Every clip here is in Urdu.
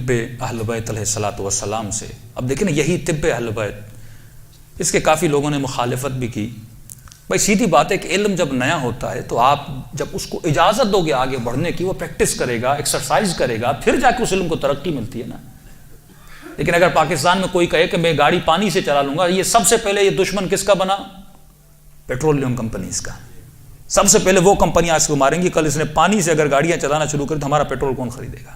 طب اہل بیت علیہ الصلوۃ والسلام سے. اب دیکھیں نا یہی طب اہل بیت, اس کے کافی لوگوں نے مخالفت بھی کی. بھائی سیدھی بات ہے کہ علم جب نیا ہوتا ہے تو آپ جب اس کو اجازت دو گے آگے بڑھنے کی, وہ پریکٹس کرے گا, ایکسرسائز کرے گا, پھر جا کے اس علم کو ترقی ملتی ہے نا. لیکن اگر پاکستان میں کوئی کہے کہ میں گاڑی پانی سے چلا لوں گا, یہ سب سے پہلے یہ دشمن کس کا بنا؟ پیٹرولیم کمپنیز کا. سب سے پہلے وہ کمپنیاں اس کو ماریں گی. کل اس نے پانی سے اگر گاڑیاں چلانا شروع کر تو ہمارا پیٹرول کون خریدے گا؟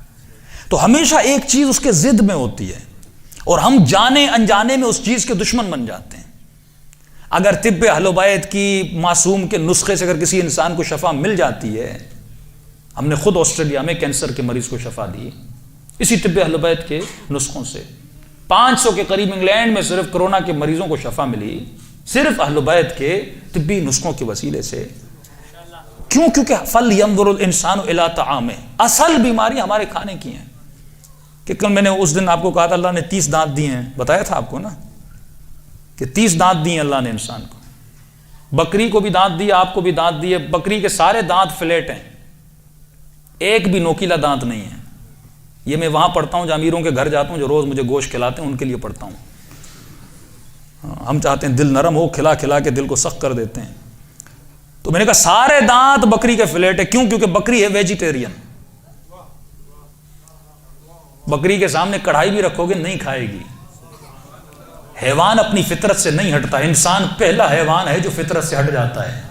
تو ہمیشہ ایک چیز اس کے ضد میں ہوتی ہے اور ہم جانے انجانے میں اس چیز کے دشمن بن جاتے ہیں. اگر طب اہل بیت کی معصوم کے نسخے سے اگر کسی انسان کو شفا مل جاتی ہے, ہم نے خود آسٹریلیا میں کینسر کے مریض کو شفا دی اسی طب اہل بیت کے نسخوں سے. 500 کے قریب انگلینڈ میں صرف کرونا کے مریضوں کو شفا ملی صرف اہل بیت کے طبی نسخوں کے وسیلے سے. کیوں؟ کیونکہ فَلْيَنْظُرُ الْإِنسَانُ إِلَىٰ طَعَامِهِ, اصل بیماری ہمارے کھانے کی ہیں. کہ کل میں نے اس دن آپ کو کہا تھا اللہ نے 30 دانت دیے ہیں, بتایا تھا آپ کو نا کہ 30 دانت دیے اللہ نے انسان کو. بکری کو بھی دانت دیے, آپ کو بھی دانت دیے. بکری کے سارے دانت فلیٹ ہیں, ایک بھی نوکیلا دانت نہیں ہے. یہ میں وہاں پڑھتا ہوں جو امیروں کے گھر جاتا ہوں, جو روز مجھے گوشت کھلاتے ہیں, ان کے لیے پڑھتا ہوں. ہم چاہتے ہیں دل نرم ہو, کھلا کھلا کے دل کو سخت کر دیتے ہیں. تو میں نے کہا سارے دانت بکری کے فلیٹ ہے. کیوں؟ کیونکہ بکری ہے ویجیٹیرین. بکری کے سامنے کڑھائی بھی رکھو گے نہیں کھائے گی. حیوان اپنی فطرت سے نہیں ہٹتا. انسان پہلا حیوان ہے جو فطرت سے ہٹ جاتا ہے.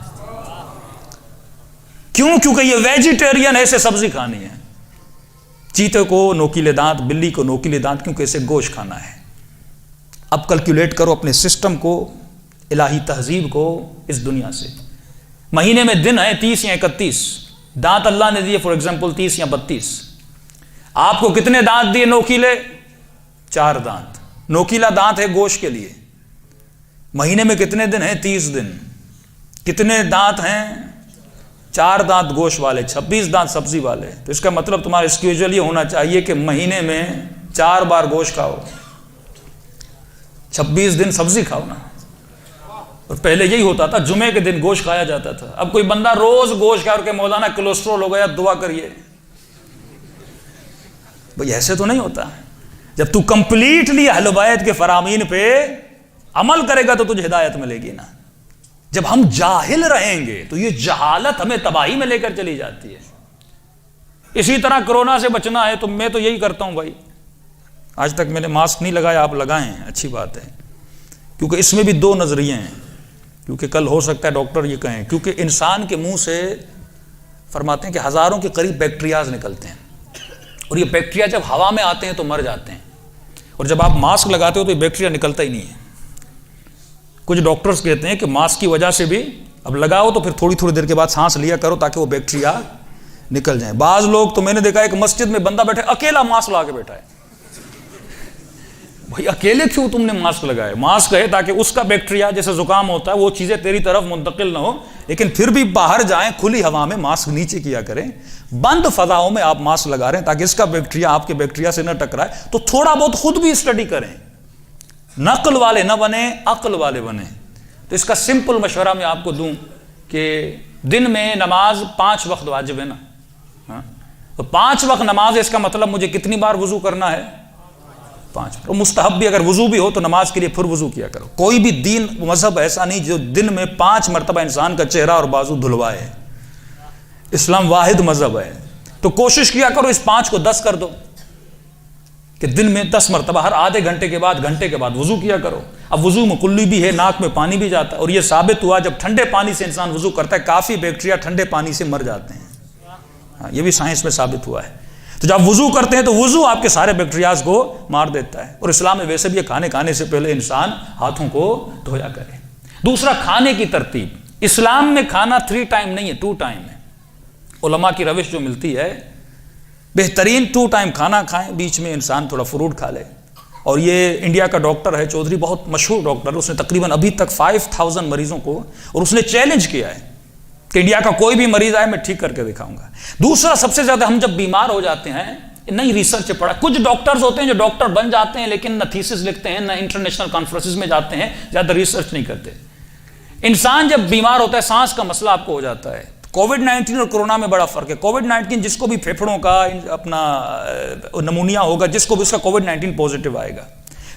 کیوں؟ کیونکہ یہ ویجیٹیرین ہے, اسے سبزی کھانی ہے. چیتے کو نوکیلے دانت, بلی کو نوکیلے دانت, کیونکہ اسے گوشت کھانا ہے. اب کیلکولیٹ کرو اپنے سسٹم کو, الہی تہذیب کو اس دنیا سے. مہینے میں دن ہے 30 یا 31, دانت اللہ نے دیے فار ایگزامپل 30 یا 32. آپ کو کتنے دانت دیے نوکیلے؟ 4 دانت. نوکیلا دانت ہے گوشت کے لیے. مہینے میں کتنے دن ہیں؟ 30 دن. کتنے دانت ہیں؟ 4 دانت گوشت والے, 26 دانت سبزی والے. تو اس کا مطلب تمہارا اسکیجول یہ ہونا چاہیے کہ مہینے میں 4 بار گوشت کھاؤ, 26 دن سبزی کھاؤ نا. اور پہلے یہی ہوتا تھا, جمعے کے دن گوشت کھایا جاتا تھا. اب کوئی بندہ روز گوشت کھا کے مولانا کولیسٹرول ہو گیا دعا کریے. بھئی ایسے تو نہیں ہوتا. جب تو کمپلیٹلی اہل بیت کے فرامین پہ عمل کرے گا تو تجھے ہدایت ملے گی نا. جب ہم جاہل رہیں گے تو یہ جہالت ہمیں تباہی میں لے کر چلی جاتی ہے. اسی طرح کرونا سے بچنا ہے تو میں تو یہی کرتا ہوں بھائی. آج تک میں نے ماسک نہیں لگایا, آپ لگائیں, اچھی بات ہے. کیونکہ اس میں بھی 2 نظریے ہیں. کیونکہ کل ہو سکتا ہے ڈاکٹر یہ کہیں, کیونکہ انسان کے منہ سے فرماتے ہیں کہ ہزاروں کے قریب بیکٹیریاز نکلتے ہیں, اور یہ بیکٹیریا جب ہوا میں آتے ہیں تو مر جاتے ہیں, اور جب آپ ماسک لگاتے ہو تو یہ بیکٹیریا نکلتا ہی نہیں ہے. کچھ ڈاکٹرز کہتے ہیں کہ ماسک کی وجہ سے بھی اب لگاؤ تو پھر تھوڑی تھوڑی دیر کے بعد سانس لیا کرو تاکہ وہ بیکٹیریا نکل جائیں. بعض لوگ تو میں نے دیکھا ہے کہ مسجد میں بندہ بیٹھے اکیلا ماسک لگا کے بیٹھا ہے. بھائی اکیلے کیوں تم نے ماسک لگائے؟ ماسک ہے تاکہ اس کا بیکٹیریا جیسے زکام ہوتا ہے وہ چیزیں تیری طرف منتقل نہ ہو. لیکن پھر بھی باہر جائیں, کھلی ہوا میں ماسک نیچے کیا کریں, بند فضاؤں میں آپ ماسک لگا رہے ہیں تاکہ اس کا بیکٹیریا آپ کے بیکٹیریا سے نہ ٹکرائے. تو تھوڑا بہت خود بھی اسٹڈی کریں, نقل والے نہ بنیں, عقل والے بنیں. تو اس کا سمپل مشورہ میں آپ کو دوں کہ دن میں نماز 5 وقت واجب ہے نا, تو 5 وقت نماز ہے, اس کا مطلب مجھے کتنی بار وضو کرنا ہے؟ 5. اور مستحب بھی اگر وضو بھی ہو تو نماز کے لیے پھر وضو کیا کرو. کوئی بھی دین مذہب ایسا نہیں جو دن میں 5 مرتبہ انسان کا چہرہ اور بازو دھلوائے. اسلام واحد مذہب ہے. تو کوشش کیا کرو اس 5 کو 10 کر دو, کہ دن میں 10 مرتبہ ہر آدھے گھنٹے کے بعد وضو کیا کرو. اب وضو میں کلی بھی ہے, ناک میں پانی بھی جاتا ہے, اور یہ ثابت ہوا جب ٹھنڈے پانی سے انسان وضو کرتا ہے کافی بیکٹیریا ٹھنڈے پانی سے مر جاتے ہیں. یہ بھی سائنس میں ثابت ہوا ہے. تو جب وضو کرتے ہیں تو وضو آپ کے سارے بیکٹیریاز کو مار دیتا ہے. اور اسلام میں ویسے بھی کھانے سے پہلے انسان ہاتھوں کو دھویا کرے. دوسرا, کھانے کی ترتیب. اسلام میں کھانا 3 ٹائم نہیں ہے, 2 ٹائم ہے. علماء کی روش جو ملتی ہے بہترین 2 ٹائم کھانا کھائیں, بیچ میں انسان تھوڑا فروٹ کھا لے. اور یہ انڈیا کا ڈاکٹر ہے چودھری, بہت مشہور ڈاکٹر, اس نے تقریباً ابھی تک 5000 مریضوں کو, اور اس نے چیلنج کیا ہے کہ انڈیا کا کوئی بھی مریض آئے میں ٹھیک کر کے دکھاؤں گا. دوسرا, سب سے زیادہ ہم جب بیمار ہو جاتے ہیں, نئی ریسرچ پڑھا, کچھ ڈاکٹرز ہوتے ہیں جو ڈاکٹر بن جاتے ہیں لیکن نہ تھیسس لکھتے ہیں, نہ انٹرنیشنل کانفرنسز میں جاتے ہیں, زیادہ ریسرچ نہیں کرتے. انسان جب بیمار ہوتا ہے, سانس کا مسئلہ آپ کو ہو جاتا ہے, کووڈ 19 اور کورونا میں بڑا فرق ہے. کووڈ 19 جس کو بھی پھیپھڑوں کا اپنا نمونیا ہوگا, جس کو بھی اس کا کووڈ 19 پازیٹیو آئے گا,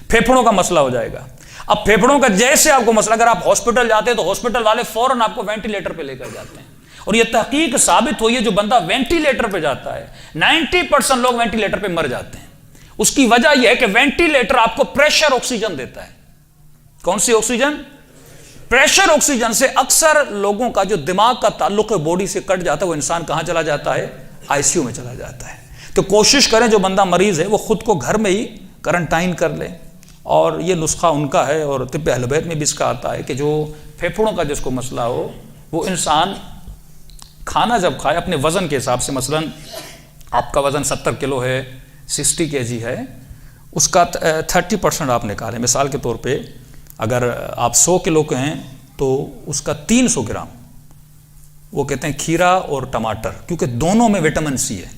پھیپھڑوں کا مسئلہ ہو جائے گا. اب پھیپھڑوں کا جیسے آپ کو مسئلہ, اگر آپ ہاسپٹل جاتے ہیں تو ہاسپٹل والے فوراً آپ کو وینٹیلیٹر پہ لے کر جاتے ہیں. اور یہ تحقیق ثابت ہوئی ہے, جو بندہ وینٹیلیٹر پہ جاتا ہے 90% لوگ وینٹیلیٹر پہ مر جاتے ہیں. اس کی وجہ یہ ہے کہ وینٹیلیٹر آپ کو پریشر آکسیجن دیتا ہے. کون سی آکسیجن؟ پریشر آکسیجن سے اکثر لوگوں کا جو دماغ کا تعلق ہے باڈی سے کٹ جاتا ہے, وہ انسان کہاں چلا جاتا ہے؟ آئی سی یو میں چلا جاتا ہے. تو کوشش کریں جو بندہ مریض ہے وہ خود کو گھر میں ہی کرنٹائن کر لے. اور یہ نسخہ ان کا ہے, اور طب اہل بیت میں بھی اس کا آتا ہے کہ جو پھیپھڑوں کا جس کو مسئلہ ہو, وہ انسان کھانا جب کھائے اپنے وزن کے حساب سے, مثلا آپ کا وزن 70 کلو ہے, 60 kg ہے, اس کا 30% آپ نکالیں. مثال کے طور پہ اگر آپ 100 کلو کے ہیں تو اس کا 300 گرام وہ کہتے ہیں کھیرا اور ٹماٹر, کیونکہ دونوں میں وٹامن سی ہے,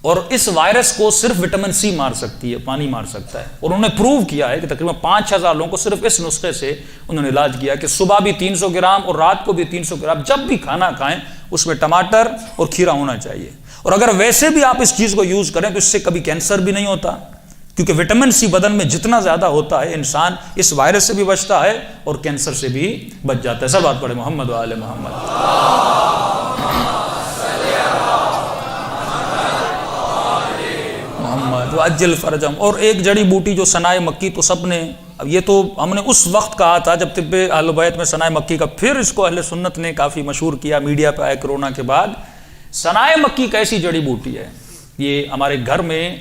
اور اس وائرس کو صرف وٹامن سی مار سکتی ہے, پانی مار سکتا ہے. اور انہوں نے پروو کیا ہے کہ تقریباً 5000 لوگوں کو صرف اس نسخے سے انہوں نے علاج کیا کہ صبح بھی 300 گرام اور رات کو بھی 300 گرام, جب بھی کھانا کھائیں اس میں ٹماٹر اور کھیرا ہونا چاہیے. اور اگر ویسے بھی آپ اس چیز کو یوز کریں تو اس سے کبھی کینسر بھی نہیں ہوتا, کیونکہ وٹامن سی بدن میں جتنا زیادہ ہوتا ہے انسان اس وائرس سے بھی بچتا ہے اور کینسر سے بھی بچ جاتا ہے. سب بات پڑھے محمد و آل محمد. محمد وعجل فرجم. اور ایک جڑی بوٹی جو سنائے مکی, تو سب نے, اب یہ تو ہم نے اس وقت کہا تھا جب طب اہل بیت میں سنائے مکی کا, پھر اس کو اہل سنت نے کافی مشہور کیا, میڈیا پہ آئے کرونا کے بعد. سنائے مکی کیسی جڑی بوٹی ہے, یہ ہمارے گھر میں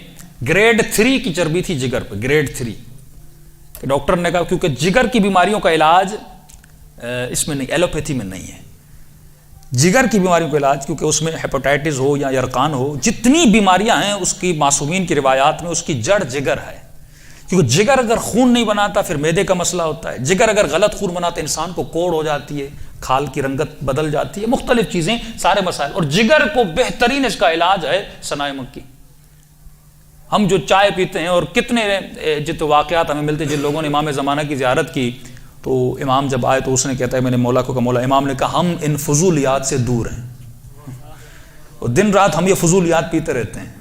گریڈ 3 کی چربی تھی جگر پہ, گریڈ 3. ڈاکٹر نے کہا کیونکہ جگر کی بیماریوں کا علاج اس میں نہیں, ایلوپیتھی میں نہیں ہے. جگر کی بیماریوں کا علاج, کیونکہ اس میں ہیپاٹائٹس ہو یا یرقان ہو, جتنی بیماریاں ہیں اس کی معصومین کی روایات میں اس کی جڑ جگر ہے. کیونکہ جگر اگر خون نہیں بناتا پھر معدے کا مسئلہ ہوتا ہے, جگر اگر غلط خون بناتا انسان کو کوڑ ہو جاتی ہے, کھال کی رنگت بدل جاتی ہے, مختلف چیزیں, سارے مسائل. اور جگر کو بہترین اس کا علاج ہے سنائے مکی. ہم جو چائے پیتے ہیں, اور کتنے جتنے واقعات ہمیں ملتے ہیں, جن لوگوں نے امام زمانہ کی زیارت کی تو امام جب آئے تو اس نے کہتا ہے میں نے مولا کو کہا, مولا, امام نے کہا ہم ان فضولیات سے دور ہیں, اور دن رات ہم یہ فضولیات پیتے رہتے ہیں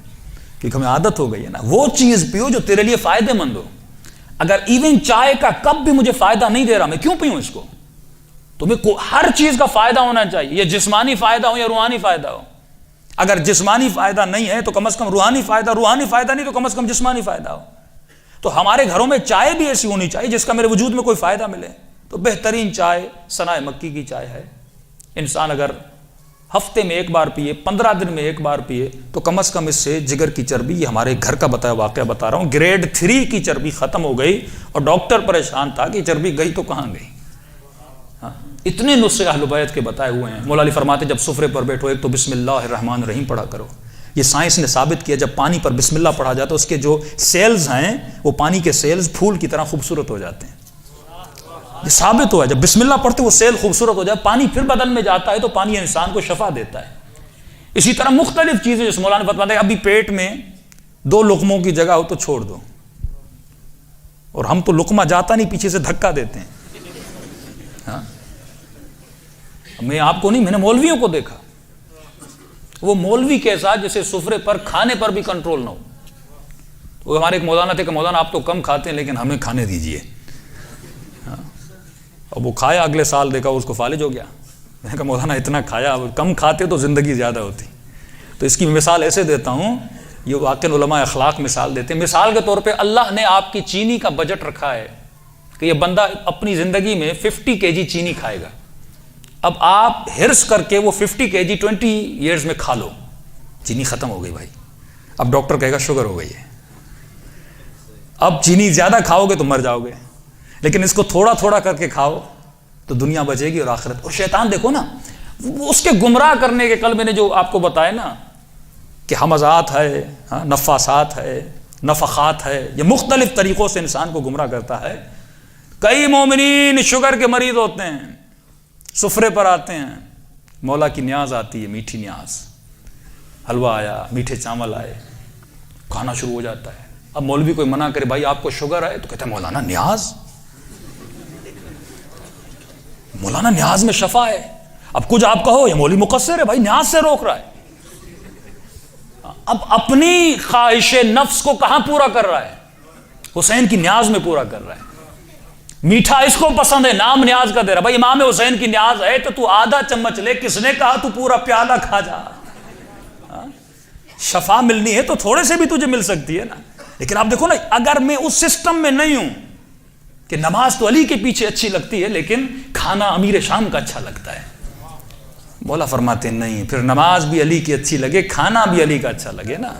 کیونکہ ہمیں عادت ہو گئی ہے نا. وہ چیز پیو جو تیرے لیے فائدے مند ہو. اگر ایون چائے کا کپ بھی مجھے فائدہ نہیں دے رہا, میں کیوں پیوں اس کو؟ تمہیں ہر چیز کا فائدہ ہونا چاہیے, یہ جسمانی فائدہ ہو یا روحانی فائدہ ہو. اگر جسمانی فائدہ نہیں ہے تو کم از کم روحانی فائدہ نہیں تو کم از کم جسمانی فائدہ ہو. تو ہمارے گھروں میں چائے بھی ایسی ہونی چاہیے جس کا میرے وجود میں کوئی فائدہ ملے. تو بہترین چائے سنائے مکی کی چائے ہے. انسان اگر ہفتے میں ایک بار پیے, 15 دن میں ایک بار پیے, تو کم از کم اس سے جگر کی چربی, یہ ہمارے گھر کا بتایا واقعہ بتا رہا ہوں, گریڈ 3 کی چربی ختم ہو گئی. اور ڈاکٹر پریشان تھا کہ چربی گئی تو کہاں گئی. اتنے نسخے اہل بیت کے بتائے ہوئے ہیں. مولا علی فرماتے جب سفرے پر بیٹھو ایک تو بسم اللہ الرحمن الرحیم پڑھا کرو. یہ سائنس نے ثابت کیا جب پانی پر بسم اللہ پڑھا جاتا ہے اس کے جو سیلز ہیں وہ پانی کے سیلز پھول کی طرح خوبصورت ہو جاتے ہیں. یہ ثابت ہوا ہے جب بسم اللہ پڑھتے وہ سیل خوبصورت ہو جائے, پانی پھر بدن میں جاتا ہے تو پانی انسان کو شفا دیتا ہے. اسی طرح مختلف چیزیں جس مولانا نے بتاتے ہیں, ابھی پیٹ میں 2 لقموں کی جگہ ہو تو چھوڑ دو, اور ہم تو لقمہ جاتا نہیں, پیچھے سے دھکا دیتے ہیں. ہاں, میں آپ کو نہیں, میں نے مولویوں کو دیکھا, وہ مولوی کیسا جیسے سفرے پر کھانے پر بھی کنٹرول نہ ہو. تو ہمارے ایک مولانا تھے کہ مولانا آپ تو کم کھاتے ہیں لیکن ہمیں کھانے دیجئے. اور وہ کھایا, اگلے سال دیکھا اس کو فالج ہو گیا. میں نے کہا مولانا اتنا کھایا, کم کھاتے تو زندگی زیادہ ہوتی. تو اس کی مثال ایسے دیتا ہوں, یہ واقعی علماء اخلاق مثال دیتے ہیں. مثال کے طور پہ اللہ نے آپ کی چینی کا بجٹ رکھا ہے کہ یہ بندہ اپنی زندگی میں 50 kg چینی کھائے گا. اب آپ ہرس کر کے وہ 50 kg 20 ایئرز میں کھا لو, چینی ختم ہو گئی بھائی. اب ڈاکٹر کہے گا شوگر ہو گئی ہے. اب چینی زیادہ کھاؤ گے تو مر جاؤ گے, لیکن اس کو تھوڑا تھوڑا کر کے کھاؤ تو دنیا بچے گی اور آخرت. اور شیطان دیکھو نا, اس کے گمراہ کرنے کے, کل میں نے جو آپ کو بتایا نا کہ حمزات ہے, نفاسات ہے, نفخات ہے, یہ مختلف طریقوں سے انسان کو گمراہ کرتا ہے. کئی مومنین شوگر کے مریض ہوتے ہیں, سفرے پر آتے ہیں, مولا کی نیاز آتی ہے, میٹھی نیاز, حلوہ آیا, میٹھے چاول آئے, کھانا شروع ہو جاتا ہے. اب مولوی کوئی منع کرے بھائی آپ کو شوگر ہے, تو کہتا ہے مولانا نیاز, مولانا نیاز میں شفا ہے. اب کچھ آپ کہو یہ مولوی مقصر ہے، بھائی نیاز سے روک رہا ہے. اب اپنی خواہش نفس کو کہاں پورا کر رہا ہے؟ حسین کی نیاز میں پورا کر رہا ہے. میٹھا اس کو پسند ہے، نام نیاز کا دے رہا. بھائی امام حسین کی نیاز ہے تو آدھا چمچ لے، کس نے کہا تو پورا پیالہ کھا جا؟ شفا ملنی ہے تو تھوڑے سے بھی تجھے مل سکتی ہے نا. لیکن آپ دیکھو نا، اگر میں اس سسٹم میں نہیں ہوں کہ نماز تو علی کے پیچھے اچھی لگتی ہے لیکن کھانا امیر شام کا اچھا لگتا ہے، مولا فرماتے نہیں، پھر نماز بھی علی کی اچھی لگے، کھانا بھی علی کا اچھا لگے نا.